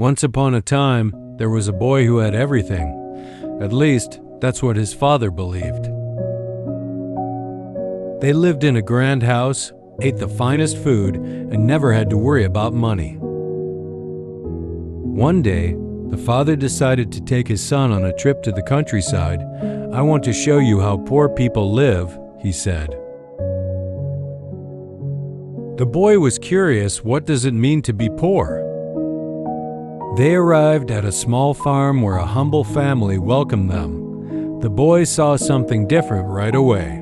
Once upon a time, there was a boy who had everything. At least, that's what his father believed. They lived in a grand house, ate the finest food, and never had to worry about money. One day, the father decided to take his son on a trip to the countryside. "I want to show you how poor people live," he said. The boy was curious, what does it mean to be poor? They arrived at a small farm where a humble family welcomed them. The boy saw something different right away.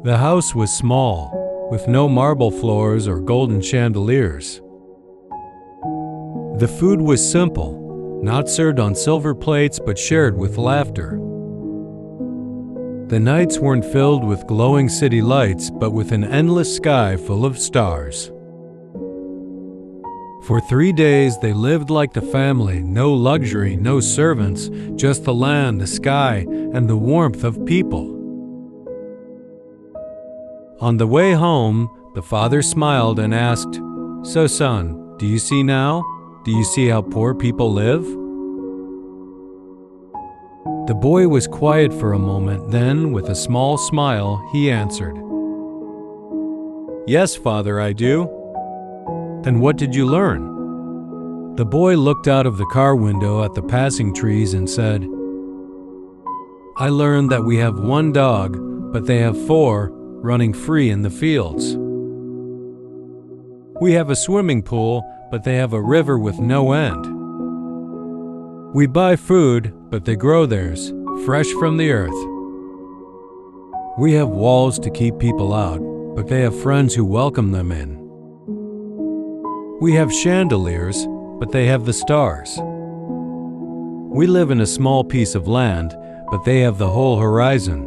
The house was small, with no marble floors or golden chandeliers. The food was simple, not served on silver plates but shared with laughter. The nights weren't filled with glowing city lights but with an endless sky full of stars. For 3 days they lived like the family, no luxury, no servants, just the land, the sky, and the warmth of people. On the way home, the father smiled and asked, "So son, do you see now? Do you see how poor people live?" The boy was quiet for a moment, then, with a small smile, he answered, "Yes, Father, I do." "Then what did you learn?" The boy looked out of the car window at the passing trees and said, "I learned that we have one dog, but they have 4 running free in the fields. We have a swimming pool, but they have a river with no end. We buy food, but they grow theirs, fresh from the earth. We have walls to keep people out, but they have friends who welcome them in. We have chandeliers, but they have the stars. We live in a small piece of land, but they have the whole horizon."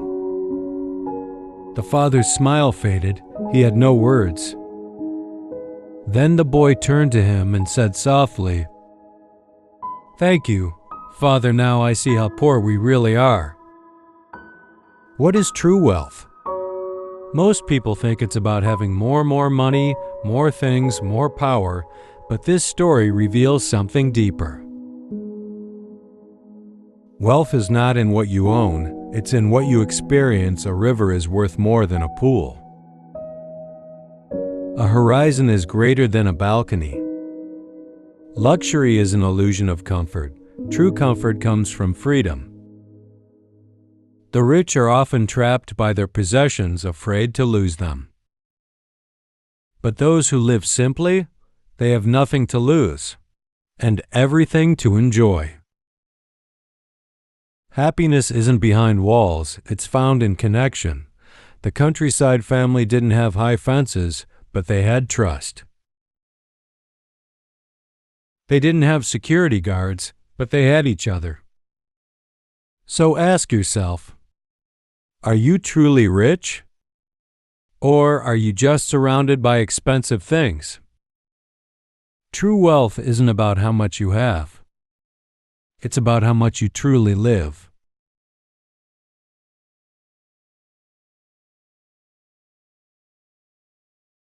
The father's smile faded. He had no words. Then the boy turned to him and said softly, "Thank you, Father, now I see how poor we really are." What is true wealth? Most people think it's about having more money, more things, more power, but this story reveals something deeper. Wealth is not in what you own, it's in what you experience. A river is worth more than a pool. A horizon is greater than a balcony. Luxury is an illusion of comfort. True comfort comes from freedom. The rich are often trapped by their possessions, afraid to lose them. But those who live simply, they have nothing to lose, and everything to enjoy. Happiness isn't behind walls, it's found in connection. The countryside family didn't have high fences, but they had trust. They didn't have security guards, but they had each other. So ask yourself, are you truly rich? Or are you just surrounded by expensive things? True wealth isn't about how much you have. It's about how much you truly live.